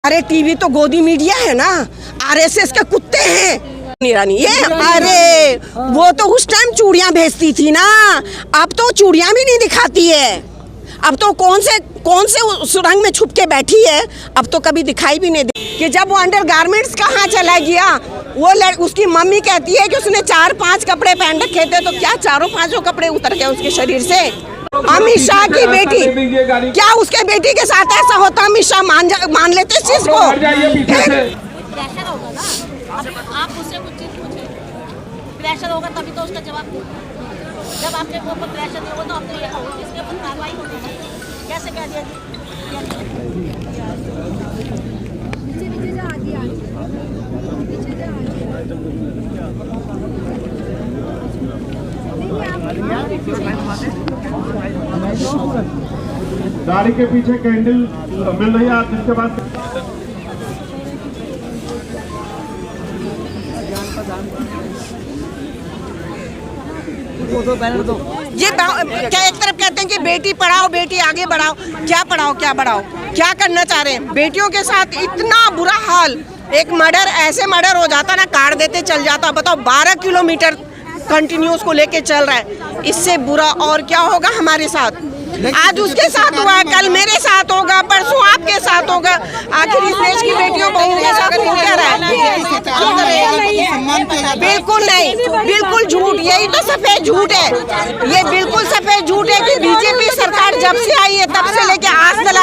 अरे टीवी तो गोदी मीडिया है ना, आरएसएस के कुत्ते हैं रानी ये। अरे वो तो उस टाइम चूड़ियां भेजती थी ना, अब तो चूड़ियां भी नहीं दिखाती है। अब तो कौन से सुरंग में छुप के बैठी है, अब तो कभी दिखाई भी नहीं दी। कि जब वो अंडरगारमेंट्स कहाँ चला गया, वो उसकी मम्मी कहती है कि उसने 4-5 कपड़े पहन रखे थे, तो क्या 4-5 कपड़े उतर गए उसके शरीर से। अमित शाह की बेटी, क्या उसके बेटी के साथ ऐसा होता? अमित शाह मान लेते इस चीज को? आप उससे कुछ चीज पूछे, प्रेशर होगा तभी तो उसका जवाब दो। जब आपके ऊपर प्रेशर नहीं होगा तो आपने ये कहोगे इसके ऊपर कार्रवाई होगी। कैसे कह दिया? गाड़ी के पीछे कैंडल मिल रही है, आप जिसके पास ये क्या एक तरफ कहते हैं कि बेटी पढ़ाओ बेटी आगे बढ़ाओ, क्या पढ़ाओ क्या बढ़ाओ, क्या करना चाह रहे हैं? बेटियों के साथ इतना बुरा हाल, एक मर्डर, ऐसे मर्डर हो जाता ना, काट देते चल जाता। बताओ 12 किलोमीटर कंटिन्यूस को लेके चल रहा है, इससे बुरा और क्या होगा हमारे साथ? आज उसके साथ हुआ, कल मेरे साथ होगा, परसों आपके साथ होगा। आखिर इस देश की बेटियों बहू के साथ हो क्या रहा है? बिल्कुल नहीं, बिल्कुल झूठ, यही तो सफेद झूठ है। ये बिल्कुल सफेद झूठ है कि बीजेपी सरकार जब से आई है तब से लेके आज तक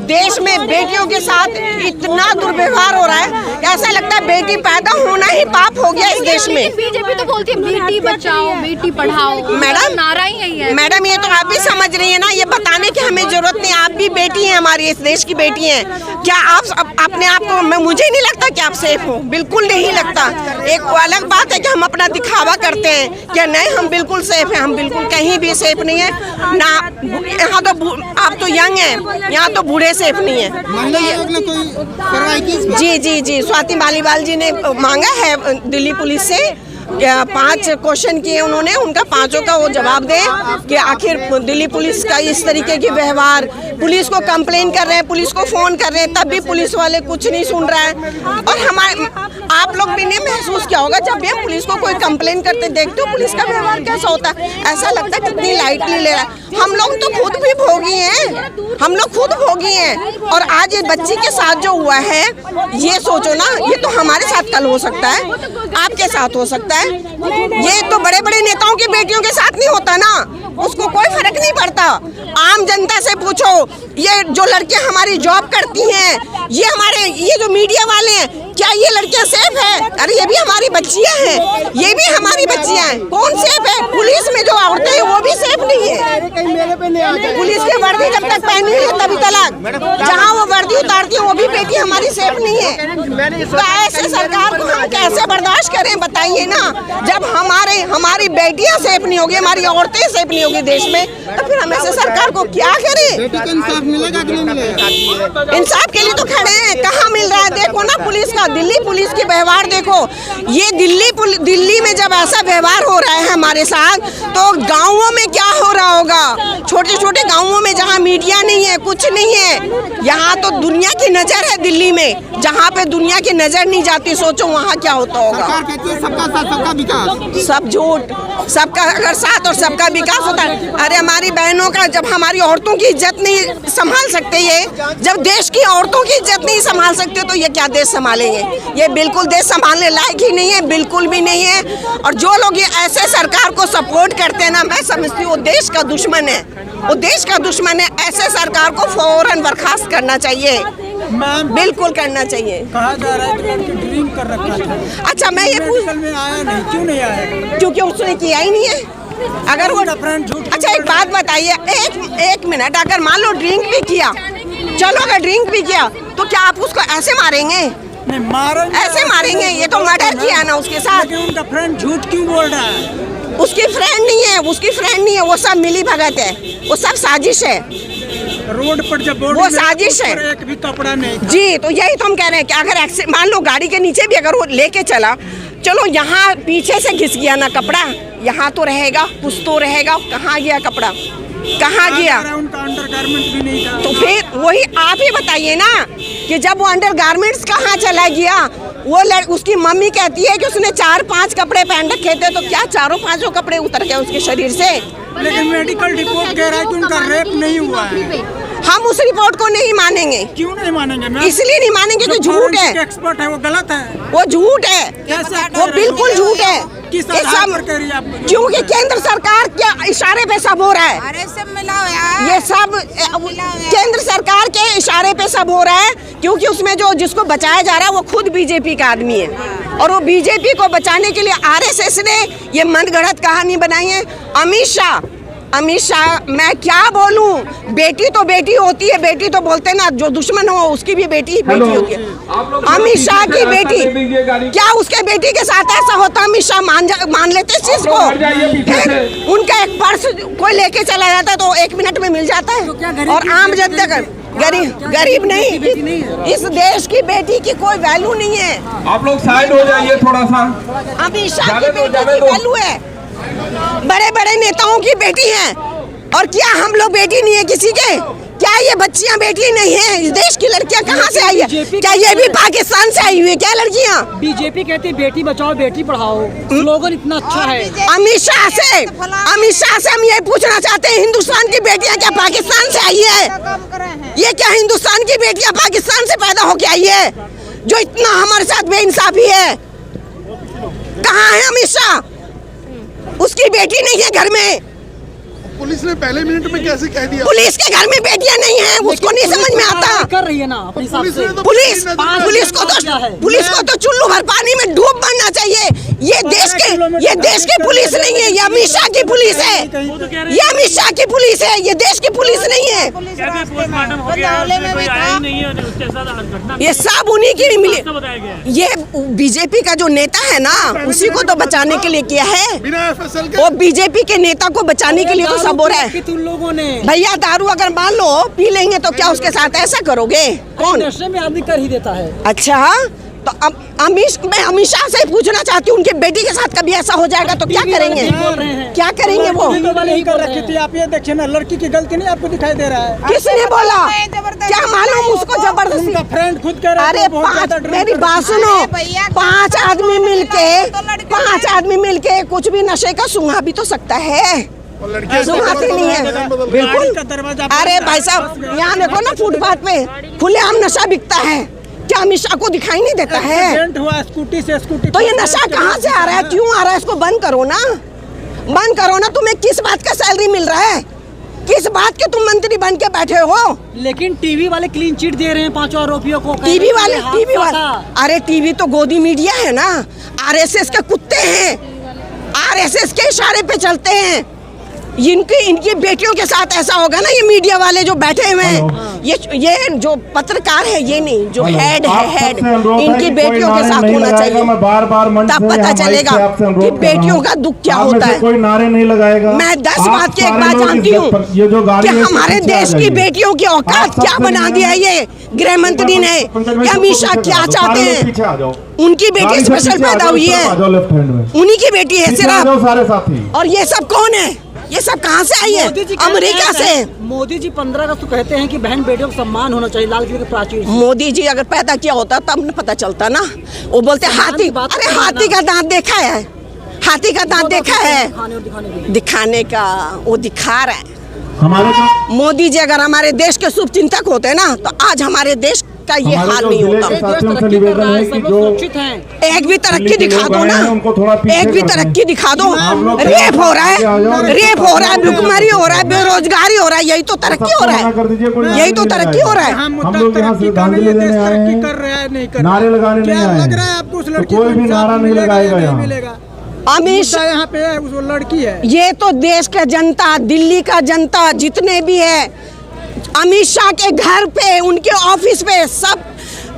देश में बेटियों के साथ इतना दुर्व्यवहार हो रहा है, ऐसा लगता है बेटी पैदा होना ही पाप हो गया इस देश में। बीजेपी तो बोलती है बेटी बचाओ बेटी पढ़ाओ, मैडम नारा ही यही है। मैडम ये तो आप भी समझ रही है ना, ये बताने की हमें जरूरत नहीं, आप भी बेटी हैं, हमारी इस देश की बेटी हैं। क्या आप अपने आप को, मुझे नहीं लगता कि आप सेफ हो, बिल्कुल नहीं लगता। एक अलग बात है कि हम अपना दिखावा करते हैं कि नहीं हम बिल्कुल सेफ हैं, हम बिल्कुल कहीं भी सेफ नहीं है ना। यहाँ तो आप तो यंग हैं, यहाँ तो बूढ़े सेफ नहीं है। जी स्वाति मालीवाल जी ने मांगा है दिल्ली पुलिस से, 5 क्वेश्चन किए उन्होंने, उनका 5 का वो जवाब दे कि आखिर दिल्ली पुलिस का इस तरीके की व्यवहार, पुलिस को कंप्लेन कर रहे हैं, पुलिस को फोन कर रहे हैं, तब भी पुलिस वाले कुछ नहीं सुन रहा है। और हमारे आप लोग भी नहीं महसूस किया होगा, जब भी हम पुलिस को कोई कंप्लेन करते देखते हो पुलिस का व्यवहार कैसा होता है, ऐसा लगता है कितनी लाइटली ले रहा है। हम लोग तो खुद भी भोगी हैं, हम लोग खुद भोगी हैं। और आज ये बच्ची के साथ जो हुआ है, ये सोचो ना, ये तो हमारे साथ कल हो सकता है, आपके साथ हो सकता है। ये तो बड़े बड़े नेताओं की बेटियों के साथ नहीं होता ना, उसको कोई फर्क नहीं पड़ता। आम जनता से पूछो, ये जो लड़कियां हमारी जॉब करती हैं, ये जो मीडिया वाले हैं, क्या ये लड़कियां सेफ है? अरे ये भी हमारी बच्चियां हैं, ये भी हमारी बच्चियां हैं। कौन सेफ है? पुलिस में जो औरतें हैं वो भी सेफ नहीं है। पुलिस की वर्दी जब तक पहनी है तभी तलाक, जहाँ वो वर्दी उतारती है वो भी बेटी हमारी सेफ नहीं है। तो ऐसे सरकार को हम कैसे बर्दाश्त करें बताइए ना? जब हमारी बेटियां सेफ नहीं होगी, हमारी औरतें सेफ नहीं होगी देश में, तो फिर हम ऐसे सरकार को क्या करें? इंसाफ मिलेगा कि नहीं मिलेगा? इंसाफ के लिए तो खड़े हैं, कहाँ मिल रहा है? देखो ना पुलिस का, दिल्ली पुलिस की व्यवहार देखो। ये दिल्ली में जब ऐसा व्यवहार हो रहा है हमारे साथ, तो गाँवों में क्या हो रहा होगा? छोटे छोटे गाँवों में जहाँ मीडिया नहीं है, कुछ नहीं है, यहाँ तो दुनिया की नजर है दिल्ली में, जहाँ पे दुनिया की नजर नहीं जाती, सोचो वहाँ क्या होता होगा। सरकार कहती है सबका साथ सबका विकास, सब झूठ, सबका अगर साथ और सबका विकास होता है। अरे हमारी बहनों का, जब हमारी औरतों की इज्जत नहीं संभाल सकते, ये जब देश की औरतों की इज्जत नहीं संभाल सकते, तो ये क्या देश संभालेंगे? ये बिल्कुल देश संभालने लायक ही नहीं है, बिल्कुल भी नहीं है। और जो लोग ये ऐसे सरकार को सपोर्ट करते हैं ना, मैं समझती हूँ वो देश का दुश्मन है, वो देश का दुश्मन है। ऐसे सरकार को फौरन बर्खास्त करना चाहिए, बिल्कुल करना चाहिए। कहा जा रहा है कि ड्रिंक कर रखा था। अच्छा मैं ये पूछ, में आया नहीं, क्यों नहीं आया? क्योंकि उसने किया ही नहीं है। अगर वो अच्छा एक बात बताइए, एक मिनट, अगर मान लो ड्रिंक भी किया, चलो अगर ड्रिंक भी किया तो क्या आप उसको ऐसे मारेंगे? नहीं मारेंगे, ऐसे मारेंगे? ये तो मर्डर किया ना उसके साथ। लेकिन उनका फ्रेंड झूठ क्यों बोल रहा है? उसकी फ्रेंड नहीं है, उसकी फ्रेंड नहीं है, वो सब मिली भगत है, वो सब साजिश है। रोड पर जब वो साजिश है, एक भी कपड़ा नहीं था। जी। तो यही तो हम कह रहे हैं कि अगर मान लो गाड़ी के नीचे भी अगर वो लेके चला, चलो यहाँ पीछे से घिस गया ना कपड़ा, यहाँ तो रहेगा, कुछ तो रहेगा, कहाँ गया कपड़ा? कहाँ गया? उनका अंडरगारमेंट भी नहीं था। तो फिर वही आप ही बताइए ना कि जब वो अंडरगारमेंट्स कहाँ चला गया? वो उसकी मम्मी कहती है कि उसने 4-5 कपड़े पहन रखे थे, तो क्या 4-5 कपड़े उतर गए उसके शरीर से? लेकिन मेडिकल रिपोर्ट कह रहा है कि उनका रेप नहीं हुआ है। हम उस रिपोर्ट को नहीं मानेंगे। क्यों नहीं मानेंगे मैम? इसलिए नहीं मानेंगे कि झूठ है। एक्सपर्ट है वो गलत है, वो झूठ है, कैसे वो बिल्कुल झूठ है। किस ये आधार सब पर कह रही है आप? क्योंकि केंद्र सरकार के इशारे पे सब हो रहा है। अरे सब मिला यार। ये सब केंद्र सरकार के इशारे पे सब हो रहा है, क्योंकि उसमें जो जिसको बचाया जा रहा है वो खुद बीजेपी का आदमी है, और वो बीजेपी को बचाने के लिए आरएसएस ने ये मनगढ़ंत कहानी बनाई है। अमित शाह मैं क्या बोलूं, बेटी तो बेटी होती है, बेटी तो बोलते ना जो दुश्मन हो उसकी भी बेटी होती है। अमित शाह की बेटी, क्या उसके बेटी के साथ ऐसा होता? अमित शाह मान लेते इस चीज को? फिर उनका एक पर्स कोई लेके चला जाता है तो 1 मिनट में मिल जाता है, और आम जनता का गरीब नहीं, इस देश की बेटी की कोई वैल्यू नहीं है। आप लोग साइड हो जाइए थोड़ा सा। अमित शाह की बेटी की वैल्यू है, बड़े बड़े नेताओं की बेटी है, और क्या हम लोग बेटी नहीं है किसी के? क्या ये बच्चियां बेटी नहीं है? इस देश की लड़कियां कहाँ से आई है? क्या ये भी पाकिस्तान से आई हुई है क्या लड़कियां? बीजेपी कहती है बेटी बचाओ बेटी पढ़ाओ, स्लोगन इतना अच्छा है। अमित शाह से हम ये पूछना चाहते हैं, हिंदुस्तान की बेटियां क्या पाकिस्तान से आई है? ये क्या हिंदुस्तान की बेटियां पाकिस्तान से पैदा होके आई है, जो इतना हमारे साथ बेइंसाफी है? कहाँ है अमित शाह? उसकी बेटी नहीं है घर में। पुलिस ने पहले मिनट में कैसे कह दिया? पुलिस के घर में बेटियां नहीं हैं, उसको नहीं समझ में आता। कर रही है ना अपने हिसाब से। पुलिस को तो चुल्लू भर पानी में डूब मरना चाहिए। ये देश की पुलिस नहीं है, ये अमित शाह की पुलिस है। ये अमित शाह की पुलिस है, ये देश की पुलिस नहीं है। ये सब उन्हीं की मिली। ये बीजेपी का जो नेता है ना, उसी को तो बचाने के लिए किया है। बिना FSL के वो बीजेपी के नेता को बचाने के लिए तो सब हो रहा है। तुम लोगों ने भैया दारू अगर मान लो पी लेंगे तो क्या उसके साथ ऐसा करोगे? कौन नशे में आदमी कर ही देता है। अच्छा, तो अब मैं अमित शाह से पूछना चाहती हूँ, उनके बेटी के साथ कभी ऐसा हो जाएगा तो क्या करेंगे? क्या करेंगे वो? नहीं कर रखी थी। आप ये देखिए ना, लड़की की गलती नहीं आपको दिखाई दे रहा है। किसने बोला? क्या मालूम उसको जबरदस्ती? उनका फ्रेंड खुद कह रहा है। अरे मेरी बात सुनो, 5 आदमी मिलके कुछ भी नशे का सूंघा भी तो सकता है। सुनाते नहीं है बिल्कुल। अरे भाई साहब, यहाँ देखो ना, फुटपाथ पे खुलेआम नशा बिकता है, क्या अमित शाह को दिखाई नहीं देता है? हुआ स्कूटी से स्कूटी, तो ये नशा कहाँ से आ रहा है, क्यों आ रहा है? इसको बंद करो ना, बंद करो ना। तुम्हें किस बात का सैलरी मिल रहा है? किस बात के तुम मंत्री बन के बैठे हो? लेकिन टीवी वाले क्लीन चिट दे रहे हैं 5 आरोपियों को। टीवी वाले अरे टीवी तो गोदी मीडिया है ना, आरएसएस के कुत्ते हैं, आरएसएस के इशारे पे चलते हैं। इनकी बेटियों के साथ ऐसा होगा ना, ये मीडिया वाले जो बैठे हुए हैं, ये जो पत्रकार है, ये नहीं, जो हेड है, इनकी बेटियों के साथ होना चाहिए। तब पता चलेगा कि बेटियों का दुख क्या होता है। कोई नारे नहीं लगाएगा। मैं 10 बात की एक बात जानती हूँ कि हमारे देश की बेटियों की औकात क्या बना दिया है ये गृह मंत्री ने। अमित शाह क्या चाहते हैं? उनकी बेटी स्पेशल पैदा हुई है, उन्हीं की बेटी है सिर्फ। और ये सब कौन है? ये सब कहाँ से आई है? अमेरिका से। मोदी जी 15 अगस्त को कहते हैं कि बहन बेटियों को सम्मान होना चाहिए, लाल किले के प्राचीर। मोदी जी अगर पैदा किया होता तब न पता चलता ना। वो बोलते हाथी, अरे हाथी का दांत देखा है? हाथी का दांत देखा है? दिखाने का वो दिखा रहा है। मोदी जी अगर हमारे देश के शुभ चिंतक होते ना, तो आज हमारे देश का ये हाल नहीं होता। एक भी तरक्की दिखा दो ना, एक भी तरक्की दिखा दो। रेप हो रहा है, भुखमरी हो रहा है, बेरोजगारी हो रहा है, यही तो तरक्की हो रहा है, यही तो तरक्की हो रहा है। हम लोग यहाँ श्रद्धांजलि देने आए हैं, नारे लगाने नहीं आए हैं। कोई भी नारा नहीं लगाएगा यहाँ। अमित शाह यहाँ पे है, वो लड़की है। ये तो देश का जनता, दिल्ली का जनता जितने भी है, अमित शाह के घर पे, उनके ऑफिस पे सब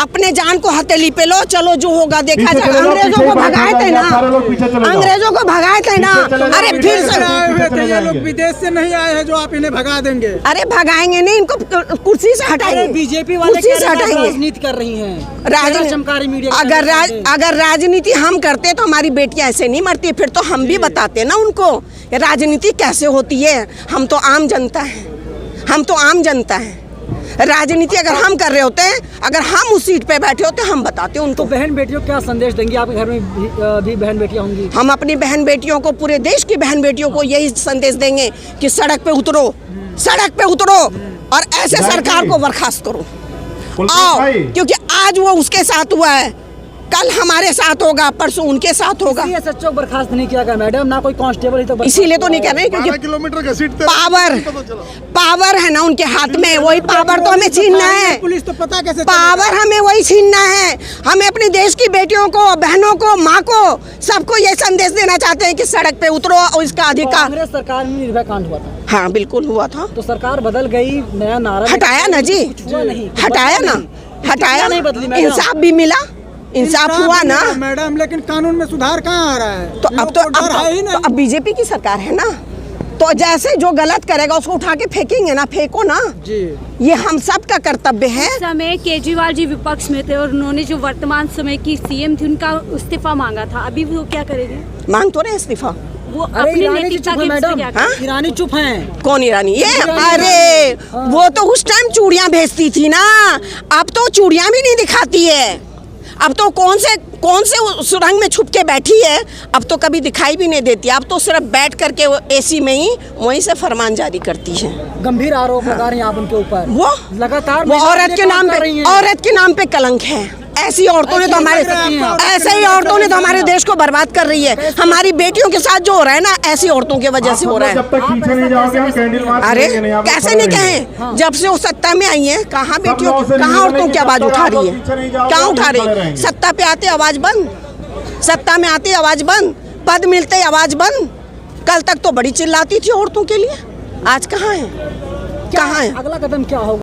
अपने जान को हथेली पे लो, चलो जो होगा देखा पीछे जाएगा। चले जाओ, अंग्रेजों पीछे को बात भगाए हो थे जाएगी, ना, आप सारे लोग पीछे चले जाओ। अंग्रेजों को भगाए थे ना। पीछे चले जाओ, अरे पीछे फिर चले से जाओ। आए हुए थे, ये चले लोग जाएंगे। विदेश से नहीं आए हैं जो आप इन्हें भगा देंगे। अरे भगाएंगे नहीं, इनको कुर्सी से हटाएंगे, बीजेपी वाले कुर्सी से हटाएंगे। राजनीति कर रही हैं, राजनीति चमकारी मीडिया के अगर राजनीति हम करते तो हमारी बेटियां ऐसे नहीं मरती, फिर तो हम भी बताते ना उनको राजनीति कैसे होती है। हम तो आम जनता है, हम तो आम जनता है। राजनीति अगर हम कर रहे होते हैं, अगर हम उस सीट पे बैठे होते, हम बताते उनको। तो बहन बेटियों को क्या संदेश देंगी? आपके घर में भी बहन बेटियां होंगी। हम अपनी बहन बेटियों को, पूरे देश की बहन बेटियों को यही संदेश देंगे कि सड़क पे उतरो, सड़क पे उतरो और ऐसे सरकार को बर्खास्त करो। आओ, क्योंकि आज वो उसके साथ हुआ है, कल हमारे साथ होगा, परसों उनके साथ होगा। SHO बर्खास्त नहीं किया गया मैडम, ना कोई कांस्टेबल तो इसीलिए तो नहीं कर रहे, 12 क्योंकि किलोमीटर घसीटते पावर है ना उनके हाथ में, वही पावर तो हमें छीनना है। पुलिस तो पता कैसे पावर हमें वही छीनना है। हमें अपने देश की बेटियों को, बहनों को, माँ को, सबको ये संदेश देना चाहते हैं कि सड़क पे उतरो और इसका अधिकार। कांग्रेस सरकार में निर्भया कांड हुआ था, हाँ बिल्कुल हुआ था। तो सरकार बदल गई, नया नारा हटाया ना जी, नहीं हटाया ना, हटाया नहीं बदली मैडम। इंसाफ भी मिला, इंसाफ हुआ ना। मैडम, लेकिन कानून में सुधार कहाँ आ रहा है? तो अब तो अब बीजेपी की सरकार है ना, तो जैसे जो गलत करेगा उसको उठा के फेंकेंगे ना, फेंको ना जी। ये हम सब का कर्तव्य है। उस समय केजरीवाल जी विपक्ष में थे और उन्होंने जो वर्तमान समय की सीएम थी उनका इस्तीफा मांगा था, अभी वो क्या करेंगे? मांग तो रहे इस्तीफा। वो अरे अपनी ईरानी जी नैतिकता चुप की है वजह से मैडम, क्या करें? ईरानी चुप हैं। कौन ईरानी? ये अरे वो तो उस टाइम चूड़ियां भेजती थी ना, अब तो चूड़ियां भी नहीं दिखाती है। अब तो कौन से सुरंग में छुप के बैठी है, अब तो कभी दिखाई भी नहीं देती। अब तो सिर्फ बैठ करके वो एसी में ही वहीं से फरमान जारी करती है। गंभीर आरोप लगा रहे हैं आप उनके ऊपर। वो लगातार वो औरत के नाम पे, औरत के नाम पे कलंक है। ऐसी औरतों ने तो हमारे, ऐसे ही औरतों ने तो हमारे देश को बर्बाद कर रही है। हमारी बेटियों के साथ जो हो रहा है ना, ऐसी औरतों की वजह से हो रहा है। जब तक पीछे नहीं जाओगे हम कैंडल मार्च अरे करेंगे नहीं, आप लोग कैसे खड़े नहीं रहिए। कहें, जब से वो सत्ता में आई है, कहाँ बेटियों, लोगों से कहाँ निवेदन औरतों है की कि आवाज जब तक उठा आप रही लोग पीछे नहीं है? जाओगे, क्या हम उठा रही खड़े है? रहेंगे। सत्ता पे आते आवाज बंद, सत्ता में आते आवाज बंद, पद मिलते आवाज बंद। कल तक तो बड़ी चिल्लाती थी औरतों के लिए, आज कहाँ है, कहाँ है? अगला कदम क्या होगा?